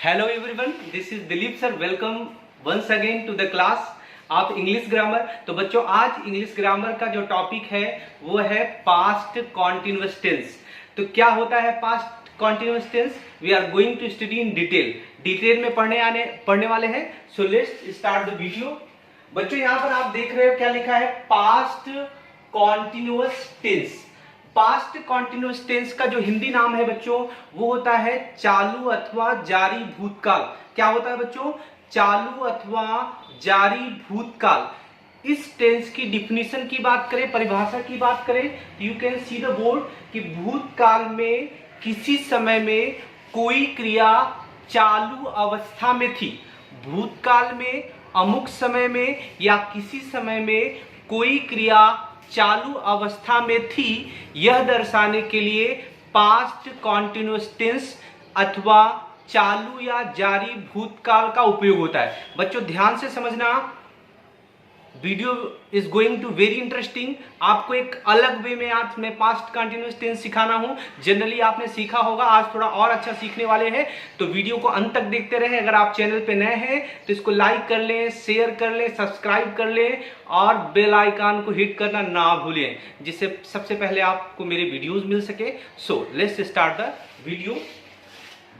Hello everyone, this is Dilip sir. Welcome once again to the class of English grammar. तो बच्चों, आज English grammar का जो topic है वो है पास्ट कॉन्टिन्यूअस टेंस। तो क्या होता है past continuous tense? We are going to study in detail में पढ़ने वाले हैं। So let's start the video. बच्चों, यहाँ पर आप देख रहे हो क्या लिखा है? Past continuous tense. Past continuous tense का जो हिंदी नाम है बच्चों वो होता है चालू अथवा जारी भूतकाल। क्या होता है बच्चों? चालू अथवा जारी भूतकाल। इस टेंस की डिफिनीशन की बात करें, परिभाषा की बात करें, you can see the board कि भूतकाल में किसी समय में कोई क्रिया चालू अवस्था में थी। भूतकाल में अमुक समय में या किसी समय में कोई क्रिया चालू अवस्था में थी, यह दर्शाने के लिए पास्ट कॉन्टिन्यूअस टेंस अथवा चालू या जारी भूतकाल का उपयोग होता है। बच्चों ध्यान से समझना, video is going to very interesting. आपको एक अलग वे में आज मैं पास्ट कंटिन्यूअस टेंस सिखाना हूं। जनरली आपने सीखा होगा, आज थोड़ा और अच्छा सीखने वाले हैं। तो वीडियो को अंत तक देखते रहें। अगर आप चैनल पे नए हैं तो इसको लाइक कर लें, शेयर कर लें, सब्सक्राइब कर लें और बेल आइकन को हिट करना ना भूलें, जिससे सबसे पहले आपको मेरे वीडियोज मिल सके। सो लेट्स स्टार्ट द वीडियो।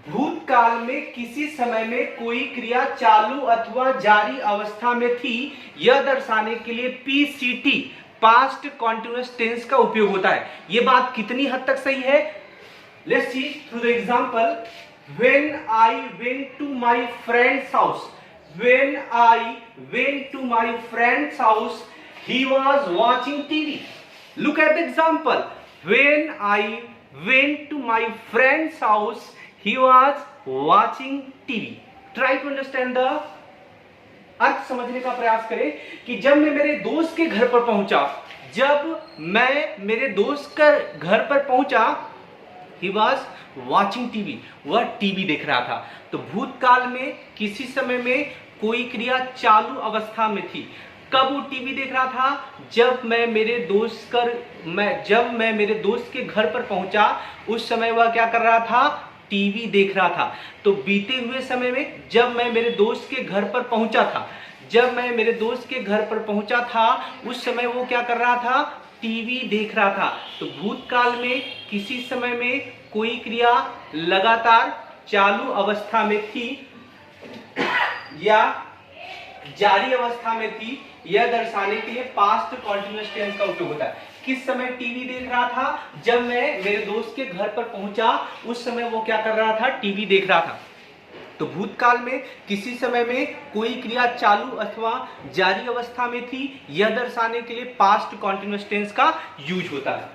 भूतकाल में किसी समय में कोई क्रिया चालू अथवा जारी अवस्था में थी, यह दर्शाने के लिए पीसीटी पास्ट कॉन्टिन्यूअस टेंस का उपयोग होता है। यह बात कितनी हद तक सही है? Let's see through the example. When I went to my friend's house, when I went to my friend's house, he was watching TV. Look at the example. When I went to my friend's house, he was watching TV. Try to understand the अर्थ समझने का प्रयास करें कि जब मैं मेरे दोस्त के घर पर पहुंचा, he was watching TV, वह टीवी देख रहा था। तो भूतकाल में किसी समय में कोई क्रिया चालू अवस्था में थी। कब वो टीवी देख रहा था? जब मैं मेरे दोस्त के घर पर पहुंचा, उस समय वह क्या कर रहा था? टीवी देख रहा था। तो बीते हुए समय में जब मैं मेरे दोस्त के घर पर पहुंचा था, उस समय वो क्या कर रहा था? टीवी देख रहा था। तो भूतकाल में किसी समय में कोई क्रिया लगातार चालू अवस्था में थी या जारी अवस्था में थी, यह दर्शाने के लिए पास्ट कॉन्टिन्यूअस टेंस का उपयोग होता है। किस समय टीवी देख रहा था? जब मैं मेरे दोस्त के घर पर पहुंचा, उस समय वो क्या कर रहा था? टीवी देख रहा था। तो भूतकाल में किसी समय में कोई क्रिया चालू अथवा जारी अवस्था में थी, यह दर्शाने के लिए पास्ट कॉन्टिन्यूअस टेंस का यूज होता है।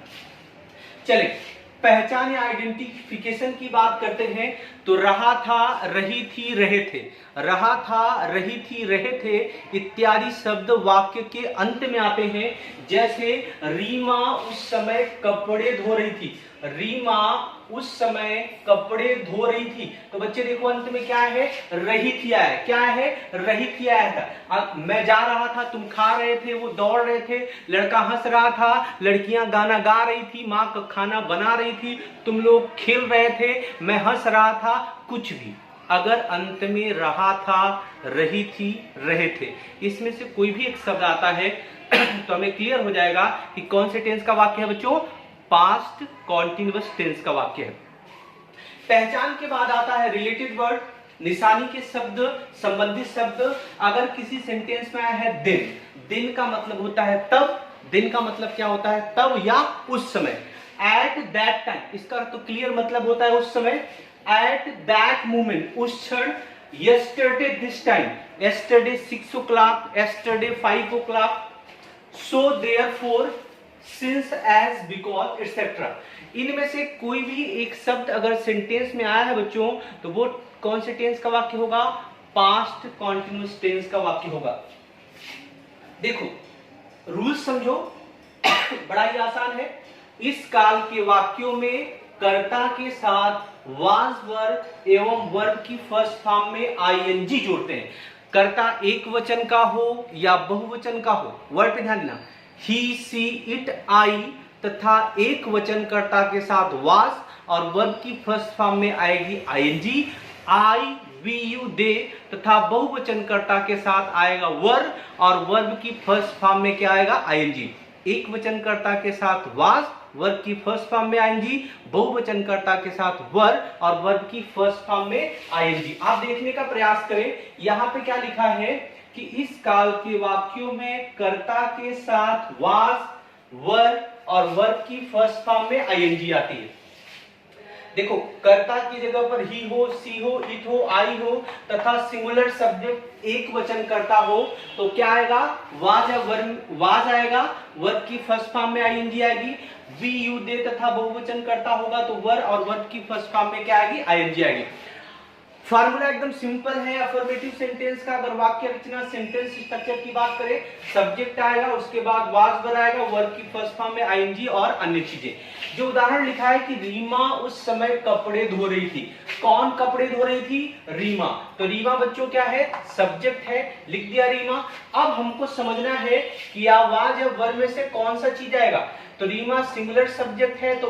चलिए पहचान या आइडेंटिफिकेशन की बात करते हैं। तो रहा था, रही थी, रहे थे, रहा था, रही थी, रहे थे इत्यादि शब्द वाक्य के अंत में आते हैं। जैसे रीमा उस समय कपड़े धो रही थी, रीमा उस समय कपड़े धो रही थी। तो बच्चे देखो अंत में क्या है? रही थी आया। क्या है? रही थी आया था। अब मैं जा रहा था, तुम खा रहे थे, वो दौड़ रहे थे, लड़का हंस रहा था, लड़कियां गाना गा रही थी, माँ का खाना बना रही थी, तुम लोग खेल रहे थे, मैं हंस रहा था, कुछ भी। अगर अंत में रहा था, रही थी, रहे थे, इसमें से कोई भी एक शब्द आता है तो हमें क्लियर हो जाएगा कि कौन से टेंस का वाक्य है बच्चों? पास्ट कॉन्टिन्यूअस टेंस का वाक्य है। पहचान के बाद आता है रिलेटेड वर्ड, निशानी के शब्द, संबंधित शब्द। अगर किसी सेंटेंस में आया है दिन, दिन का मतलब होता है तब। दिन का मतलब क्या होता है? तब या उस समय। एट दैट टाइम, इसका तो क्लियर मतलब होता है उस समय। एट दैट मोमेंट, उस क्षण। Yesterday this time, yesterday 6 o'clock, yesterday 5 o'clock, so therefore, since, as, because, etcetera. इनमें से कोई भी एक शब्द अगर सेंटेंस में आया है बच्चों, तो वो कौन से टेंस का वाक्य होगा? पास्ट कॉन्टिन्यूअस टेंस का वाक्य होगा। देखो रूल समझो, बड़ा ही आसान है। इस काल के वाक्यों में कर्ता के साथ वाज वर्ब एवं वर्ब की फर्स्ट फॉर्म में आईएनजी जोड़ते हैं। कर्ता एक वचन का हो या बहुवचन का हो, वर्ड पे ध्यान देना। ही, सी, इट, आई तथा एक वचन कर्ता के साथ वाज और वर्ब की फर्स्ट फॉर्म में आएगी ING. I we you they तथा बहुवचन कर्ता के साथ आएगा वर, और वर्ब की फर्स्ट फॉर्म में क्या आएगा? आईएनजी। एक वचन कर्ता के साथ वाज, वर्ब की फर्स्ट फॉर्म में आईएनजी, बहुवचन कर्ता के साथ वर और वर्ब की फर्स्ट फॉर्म में आईएनजी। आप देखने का प्रयास करें, यहां पे क्या लिखा है कि इस काल के वाक्यों में कर्ता के साथ वाज, वर और वर्ब की फर्स्ट फॉर्म में आईएनजी आती है। देखो, कर्ता की जगह पर ही हो, सी हो, इट हो, आई हो तथा सिंगुलर सब्जेक्ट एक वचन कर्ता हो तो क्या आएगा? वाज या वर्ब, वाज आएगा, वर्ब की फर्स्ट फॉर्म में आईएनजी आएगी। वी यू दे तथा बहुवचन कर्ता होगा तो वर और वर्ब की फर्स्ट फॉर्म में क्या आएगी? आईएनजी आएगी। फॉर्मूला एकदम सिंपल है अफर्मेटिव सेंटेंस का। अगर वाक्य रचना सेंटेंस स्ट्रक्चर की बात करें, सब्जेक्ट आएगा, उसके बाद वाज वर आएगा, वर्ब की फर्स्ट फॉर्म में आईएनजी और अन्य चीजें। जो उदाहरण लिखा है कि रीमा उस समय कपड़े धो रही थी। कौन कपड़े धो रही थी? रीमा। तो रीमा बच्चों क्या है? सब्जेक्ट है, लिख दिया रीमा। अब हमको समझना है कि या वाज या वर्ब में से कौन सा चीज आएगा। तो रीमा सिंगुलर सब्जेक्ट है तो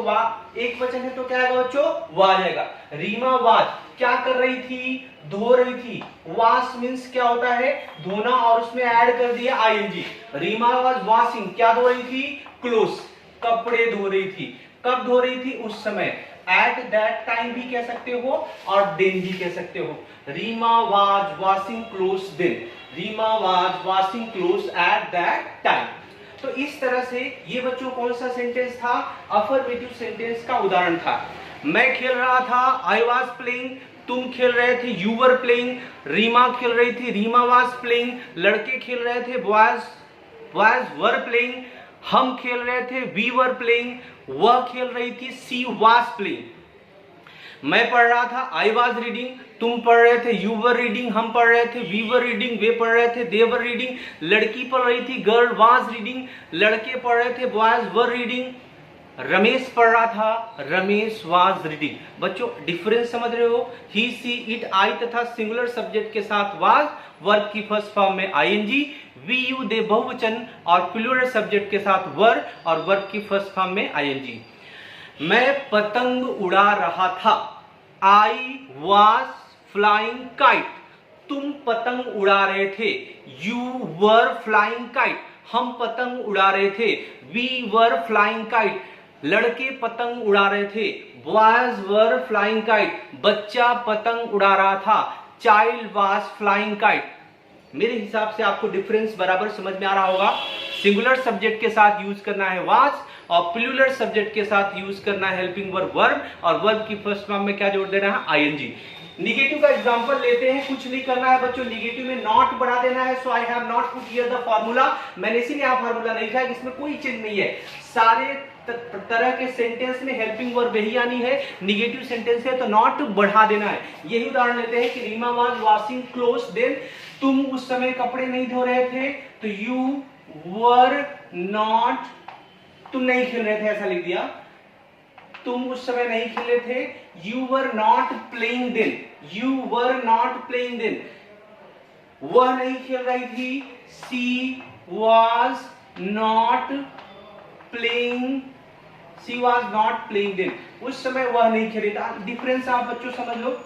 एक वचन है तो क्या आएगा बच्चों? वाज आएगा। रीमा वाज क्या कर रही थी? धो रही थी। वाश मींस क्या होता है? धोना, और उसमें ऐड कर दिया आईएनजी। रीमा वाज वॉशिंग, क्या धो रही थी? क्लोथ्स, कपड़े धो रही थी। कब धो रही थी? उस समय। एट दैट टाइम भी कह सकते हो और देन भी कह सकते हो। Reema was washing clothes then. Reema was washing clothes at that time. तो इस तरह से ये बच्चों कौन सा सेंटेंस था? अफर्मेटिव सेंटेंस का उदाहरण था। मैं खेल रहा था, आई वॉज प्लेइंग। तुम खेल रहे थे, यू वर प्लेइंग। रीमा खेल रही थी, रीमा वॉज प्लेइंग। लड़के खेल रहे थे, बॉयज वर प्लेइंग। हम खेल रहे थे, वी वर प्लेइंग। वह खेल रही थी, सी वॉज प्लेइंग। मैं पढ़ रहा था, आई वॉज रीडिंग। तुम पढ़ रहे थे, यू वर रीडिंग। हम पढ़ रहे थे, वी वर रीडिंग। वे पढ़ रहे थे, दे वर रीडिंग। लड़की पढ़ रही थी, गर्ल वॉज रीडिंग। लड़के पढ़ रहे थे, बॉयज वर रीडिंग। रमेश पढ़ रहा था, रमेश वाज रीडिंग। बच्चों डिफरेंस समझ रहे हो? ही, सी, इट, आई तथा सिंगुलर सब्जेक्ट के साथ वाज, वर्ब की फर्स्ट फॉर्म में आईएनजी, वी यू दे बहुवचन और प्लूरल सब्जेक्ट के साथ वर और वर्ब की फर्स्ट फॉर्म में आईएनजी। मैं पतंग उड़ा रहा था, आई वाज फ्लाइंग काइट। तुम पतंग उड़ा रहे थे, यू वर फ्लाइंग काइट। हम पतंग उड़ा रहे थे, वी वर फ्लाइंग काइट। लड़के पतंग उड़ा रहे थे, बॉयज वर फ्लाइंग काइट। बच्चा पतंग उड़ा रहा था, चाइल्ड वाज फ्लाइंग काइट। मेरे हिसाब से आपको डिफरेंस बराबर समझ में आ रहा होगा। सिंगुलर सब्जेक्ट के साथ यूज करना है वाज और प्लूरल सब्जेक्ट के साथ यूज करना है हेल्पिंग वर्ब वर्ब, और वर्ब की फर्स्ट फॉर्म में क्या जोड़ देना है? आईएनजी। निगेटिव का एग्जांपल लेते हैं। कुछ नहीं करना है बच्चों, निगेटिव में नॉट बढ़ा देना है। So I have not put here the formula. मैंने इसीलिए यहां फार्मूला नहीं लिखा है, इसमें कोई चीज नहीं है। सारे तरह के सेंटेंस में हेल्पिंग वर्ब यही आनी है। निगेटिव सेंटेंस है तो नॉट बढ़ा देना है। यही उदाहरण लेते हैं कि Reema was washing clothes then. तुम उस समय कपड़े नहीं धो रहे थे तो यू वर नॉट, तुम नहीं खेल रहे थे, ऐसा लिख दिया। तुम उस समय नहीं खेले थे, you were not playing then. You were not playing then. वह नहीं खेल रही थी, she was not playing, she was not playing then. उस समय वह नहीं खेली थी। डिफरेंस आप बच्चों समझ लो।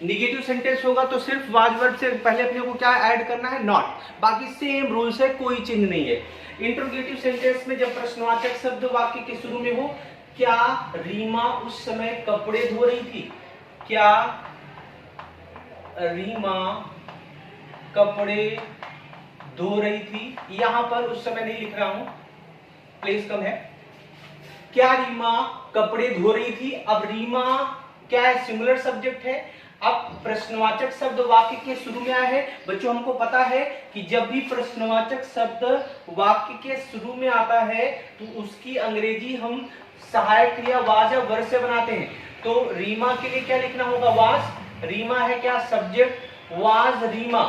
निगेटिव सेंटेंस होगा तो सिर्फ वाज वर्ब से पहले अपने को क्या ऐड करना है? नॉट। बाकी सेम रूल्स है, कोई चेंज नहीं है। इंटरोगेटिव सेंटेंस में जब प्रश्नवाचक शब्द वाक्य के शुरू में हो, क्या रीमा उस समय कपड़े धो रही थी? क्या रीमा कपड़े धो रही थी? यहां पर उस समय नहीं लिख रहा हूं, प्लेस कम है। क्या रीमा कपड़े धो रही थी? अब रीमा क्या है? सिंगुलर सब्जेक्ट है। अब प्रश्नवाचक शब्द वाक्य के शुरू में आया है। बच्चों हमको पता है कि जब भी प्रश्नवाचक शब्द वाक्य के शुरू में आता है तो उसकी अंग्रेजी हम सहायक क्रिया वाज या वर से बनाते हैं। तो रीमा के लिए क्या लिखना होगा? वाज। रीमा है क्या? सब्जेक्ट। वाज रीमा।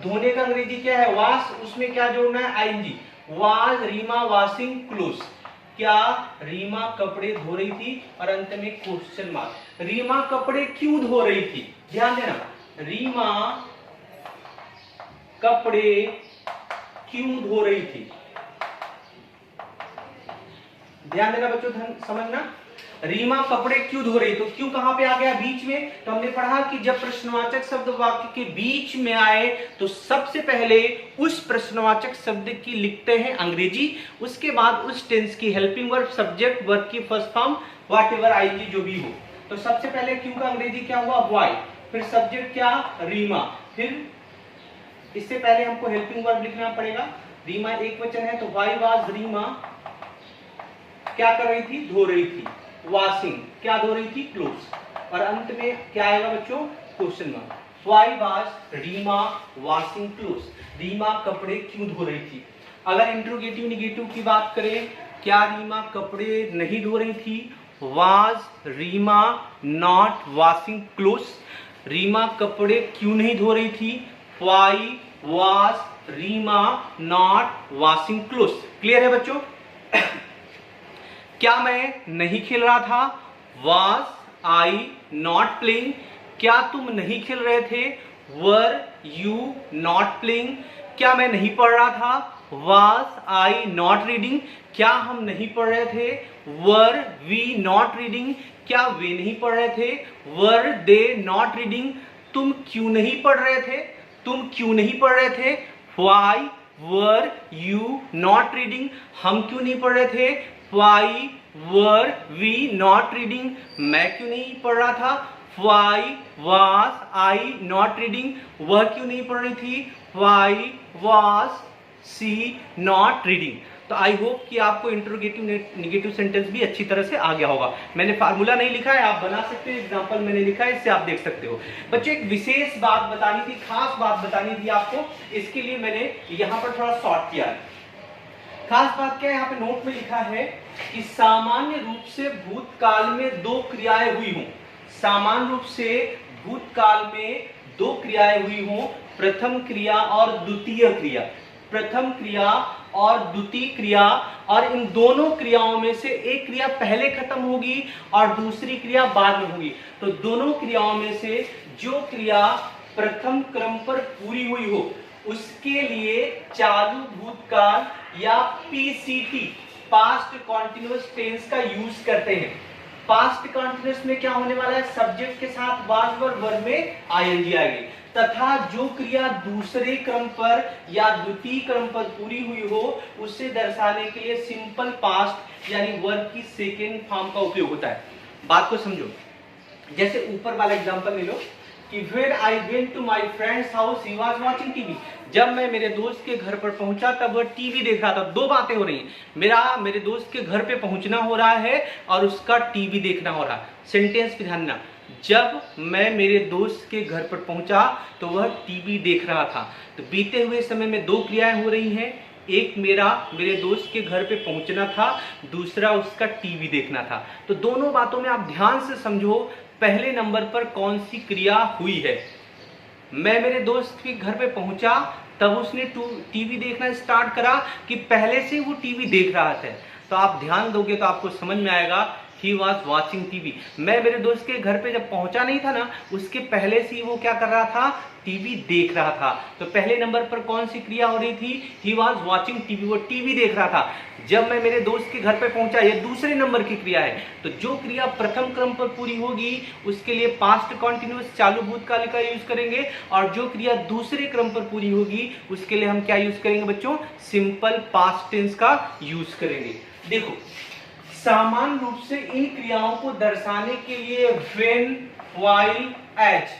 धोने का अंग्रेजी क्या है? वाश। उसमें क्या जोड़ना है? ING. Was Reema washing clothes. क्या रीमा कपड़े धो रही थी? और अंत में क्वेश्चन मार्क। रीमा कपड़े क्यों धो रही थी? ध्यान देना, रीमा कपड़े क्यों धो रही थी? ध्यान देना बच्चों, समझना। रीमा कपड़े क्यों धो रही, तो क्यों कहां पे आ गया बीच में, तो हमने पढ़ा कि जब प्रश्नवाचक शब्द वाक्य के बीच में आए तो सबसे पहले उस प्रश्नवाचक शब्द की लिखते हैं अंग्रेजी, उसके बाद उस टेंस की हेल्पिंग वर्ब, सब्जेक्ट, वर्ब की फर्स्ट फॉर्म, व्हाटएवर आईएनजी जो भी हो। तो सबसे पहले क्यों का अंग्रेजी क्या हुआ, व्हाई, फिर सब्जेक्ट क्या, रीमा, फिर इससे पहले हमको हेल्पिंग वर्ब लिखना पड़ेगा। रीमा एक वचन है तो व्हाई वाज रीमा क्या कर रही थी, धो रही थी, वॉशिंग क्या धो रही थी, क्लोथ्स, और अंत में क्या आएगा बच्चों, question mark. Why was Reema washing clothes, Reema कपड़े क्यों धो रही थी। अगर इंट्रोगेटिव निगेटिव की बात करें, क्या रीमा कपड़े नहीं धो रही थी, was Reema not washing clothes, Reema कपड़े क्यों नहीं धो रही थी, why was Reema not washing clothes. Clear है बच्चों। क्या मैं नहीं खेल रहा था, वाज आई नॉट प्लेइंग, क्या तुम नहीं खेल रहे थे, वर यू नॉट प्लेइंग, क्या मैं नहीं पढ़ रहा था, वाज आई नॉट रीडिंग, क्या हम नहीं पढ़ रहे थे, वर वी नॉट रीडिंग, क्या वे नहीं पढ़ रहे थे, वर दे नॉट रीडिंग, तुम क्यों नहीं पढ़ रहे थे, तुम क्यों नहीं पढ़ रहे थे, why were you not reading, हम क्यों नहीं पढ़ रहे थे, why were we not reading, मैं क्यों नहीं पढ़ रहा था, why was I not reading, वह क्यों नहीं पढ़ रही थी, why was she not reading. तो आई होप कि आपको इंट्रोगेटिव निगेटिव सेंटेंस भी अच्छी तरह से आ गया होगा। मैंने फार्मूला नहीं लिखा है, आप बना सकते हो, एग्जांपल मैंने लिखा है, इससे आप देख सकते हो। बच्चों एक विशेष बात बतानी थी, खास बात बतानी थी आपको, इसके लिए मैंने यहाँ पर थोड़ा शॉर्ट किया है। खास बात क्या है, यहाँ पे नोट में लिखा है कि सामान्य रूप से भूतकाल में दो क्रियाएं हुई हों, सामान्य रूप से भूतकाल में दो क्रियाएं हुई हों, प्रथम क्रिया और द्वितीय क्रिया, प्रथम क्रिया और द्वितीय क्रिया, और इन दोनों क्रियाओं में से एक क्रिया पहले खत्म होगी और दूसरी क्रिया बाद में होगी। तो दोनों क्रियाओं में से जो क्रिया प्रथम क्रम पर पूरी हुई हो उसके लिए चालू भूतकाल या पीसीटी, पास्ट कॉन्टिन्यूअस टेंस का यूज करते हैं। पास्ट कॉन्टिन्यूअस में क्या होने वाला है, सब्जेक्ट के साथ वाज वर्ब में आईएनजी आएगी, तथा जो क्रिया दूसरे क्रम पर या द्वितीय क्रम पर पूरी हुई हो उसे दर्शाने के लिए सिंपल पास्ट यानी वर्ब की सेकेंड फॉर्म का उपयोग होता है। बात को समझो, जैसे ऊपर वाला एग्जांपल ले लो कि when I went to my friend's house he was watching TV, जब मैं मेरे दोस्त के घर पर पहुंचा तब वह टीवी देख रहा था। दो बातें हो रही हैं, मेरे दोस्त के घर पे पहुंचना हो रहा है और उसका टीवी देखना हो रहा है। सेंटेंस पे ध्यान देना, जब मैं मेरे दोस्त के घर पर पहुंचा तो वह टीवी देख रहा था। तो बीते हुए समय में दो क्रियाएं हो रही हैं, एक मेरे दोस्त के घर पे पहुंचना था, दूसरा उसका टीवी देखना था। तो दोनों बातों में आप ध्यान से समझो पहले नंबर पर कौन सी क्रिया हुई है। मैं मेरे दोस्त के घर पे पहुंचा तब उसने टीवी देखना स्टार्ट करा कि पहले से वो टीवी देख रहा था। तो आप ध्यान दोगे तो आपको समझ में आएगा ही वॉज वॉचिंग टीवी। मैं मेरे दोस्त के घर पे जब पहुंचा नहीं था ना, उसके पहले से वो क्या कर रहा था, टीवी देख रहा था। तो पहले नंबर पर कौन सी क्रिया हो रही थी, ही वॉज वॉचिंग टीवी, वो टीवी देख रहा था। जब मैं मेरे दोस्त के घर पे पहुंचा, ये दूसरे नंबर की क्रिया है। तो जो क्रिया प्रथम क्रम पर पूरी होगी उसके लिए पास्ट कॉन्टिन्यूअस चालू भूतकाल का यूज करेंगे, और जो क्रिया दूसरे क्रम पर पूरी होगी उसके लिए हम क्या यूज करेंगे बच्चों, सिंपल पास्ट टेंस का यूज करेंगे। देखो सामान्य रूप से इन क्रियाओं को दर्शाने के लिए when, while, as,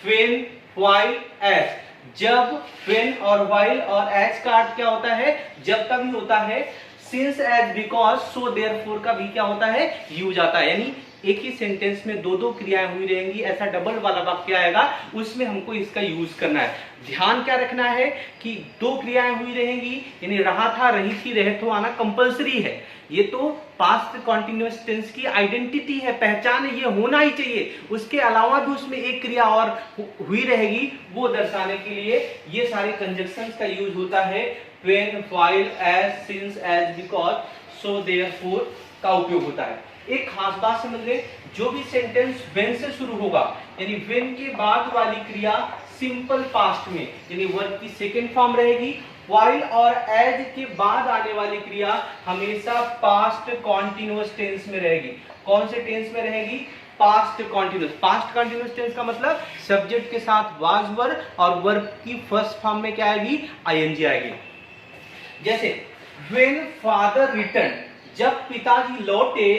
when, while, as, जब, when और while और as का अर्थ क्या होता है, जब तक भी होता है। since, as, because, so, therefore का भी क्या होता है, यूज आता है। यानी एक ही सेंटेंस में दो दो क्रियाएं हुई रहेंगी, ऐसा डबल वाला वाक्य आएगा, उसमें हमको इसका यूज करना है। ध्यान क्या रखना है कि दो क्रियाएं हुई रहेंगी, यानी रहा था, रही थी, रहे तो आना कंपलसरी है। ये तो पास्ट कॉन्टिन्यूअस टेंस की आइडेंटिटी है, पहचान है, ये होना ही चाहिए। उसके अलावा भी उसमें एक क्रिया और हुई रहेगी, वो दर्शाने के लिए ये सारे कंजक्शंस का यूज होता है। when, while, as, since, as, because, so, therefore का उपयोग होता है। एक खास बात समझ ले, जो भी सेंटेंस when से शुरू होगा, यानी when के बाद वाली क्रिया सिंपल पास्ट में यानी वर्ब की सेकेंड फॉर्म रहेगी, while और as के बाद आने वाली क्रिया हमेशा पास्ट कॉन्टिन्यूअस टेंस में रहेगी। कौन से टेंस में रहेगी? Past continuous. Past continuous tense का मतलब सब्जेक्ट के साथ वाज वर्ब और वर्ब की फर्स्ट फॉर्म में क्या आएगी? आईएनजी आएगी। जैसे व्हेन फादर रिटर्न, जब पिताजी लौटे,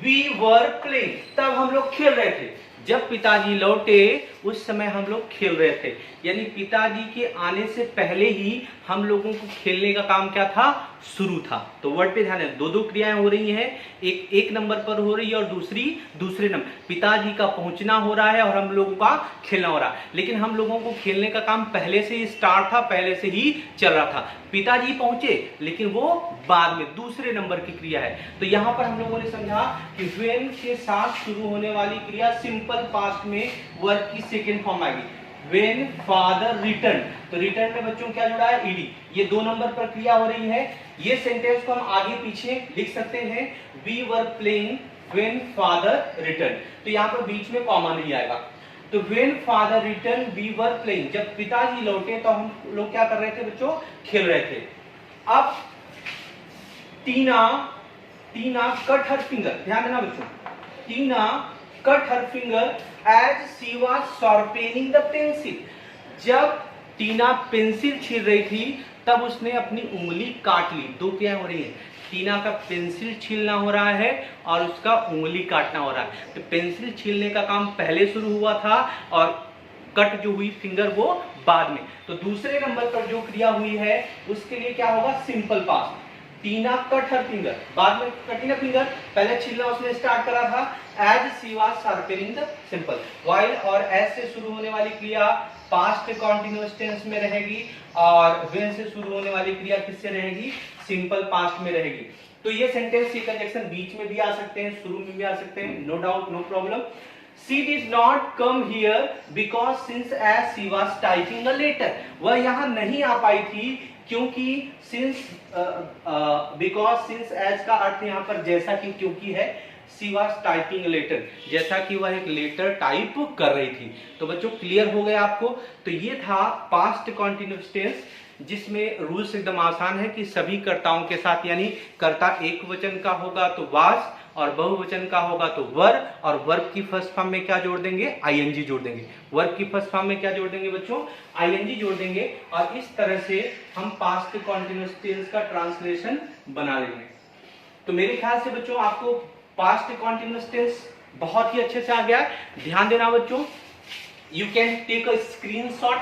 वी वर प्लेइंग, तब हम लोग खेल रहे थे। जब पिताजी लौटे उस समय हम लोग खेल रहे थे, यानी पिताजी के आने से पहले ही हम लोगों को खेलने का काम क्या था? शुरू था। तो वर्ड पे ध्यान दें, दो दो क्रियाएं हो रही हैं, एक नंबर पर हो रही है और दूसरी दूसरे नंबर। पिताजी का पहुंचना हो रहा है और हम लोगों का खेलना हो रहा है, लेकिन हम लोगों को खेलने का काम पहले से ही स्टार्ट था, पहले से ही चल रहा था। पिताजी पहुंचे लेकिन वो बाद में, दूसरे नंबर की क्रिया है। तो यहां पर हम लोगों ने समझा कि व्हेन के साथ शुरू होने वाली क्रिया सिंपल पास्ट में वर्ब की सेकेंड फॉर्म आएगी। व्हेन फादर रिटर्न, तो रिटर्न में बच्चों क्या जुड़ा है? ईडी। ये दो नंबर पर क्रिया हो रही है। ये सेंटेंस को हम आगे पीछे लिख सकते हैं, we were playing when father return. तो यहाँ पर बीच में कॉमा नहीं आएगा। तो when father return we were playing, जब पिताजी लौटे तो हम लोग क्या कर रहे थे बच्चों? खेल रहे थे। अब टीना कट हर फिंगर, ध्यान देना बच्चों, Tina cut her finger as she was sharpening the pencil. जब टीना पेंसिल छील रही थी तब उसने अपनी उंगली काट ली। दो क्या हो रही है? टीना का पेंसिल छीलना हो रहा है और उसका उंगली काटना हो रहा है। तो पेंसिल छीलने का काम पहले शुरू हुआ था और कट जो हुई फिंगर वो बाद में। तो दूसरे नंबर पर जो क्रिया हुई है उसके लिए क्या होगा? Simple past. Tina cut her finger, बाद में कटी ना फिंगर, पहले छीलना उसने स्टार्ट करा था। As she was sharpening the simple, while और एज से शुरू होने वाली क्रिया पास्ट कॉन्टिन्यूअस टेंस में रहेगी और व्हेन से शुरू होने वाली क्रिया किससे रहेगी? सिंपल पास्ट में रहेगी। तो ये सेंटेंस, ये कंजक्शन बीच में भी आ सकते हैं, शुरू में भी आ सकते हैं, no doubt, no problem. She did not come here because since as she was typing a letter, वह यहाँ नहीं आ पाई थी क्योंकि since because since as का अर्थ यहाँ पर जैसा कि क्योंकि है। she was typing a letter, जैसा कि वह एक लेटर टाइप कर रही थी। तो बच्चों क्लियर हो गया आपको? तो ये था पास्ट कॉन्टिन्यूअस टेंस, जिसमें रूल्स एकदम आसान है कि सभी कर्ताओं के साथ, यानी कर्ता एक वचन का होगा तो वाज, और बहुवचन का होगा तो वर, और वर्ब की फर्स्ट फॉर्म में क्या जोड़ देंगे? आईएनजी जोड़ देंगे। वर्ब की फर्स्ट फॉर्म में क्या जोड़ देंगे बच्चों? आईएनजी जोड़ देंगे। और इस तरह से हम पास्ट कॉन्टिन्यूअस टेंस का ट्रांसलेशन बना लेंगे। तो मेरे ख्याल से बच्चों आपको पास्ट कॉन्टिन्यूअस टेंस बहुत ही अच्छे से आ गया। ध्यान देना बच्चों, you can take a screenshot,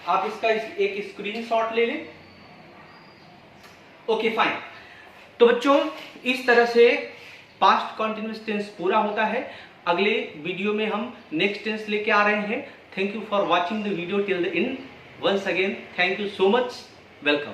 आप इसका एक स्क्रीनशॉट ले लें। Okay fine. तो बच्चों इस तरह से पास्ट कॉन्टिन्यूअस टेंस पूरा होता है। अगले वीडियो में हम नेक्स्ट टेंस लेके आ रहे हैं। Thank you for watching the video till the end. Once again thank you so much, welcome.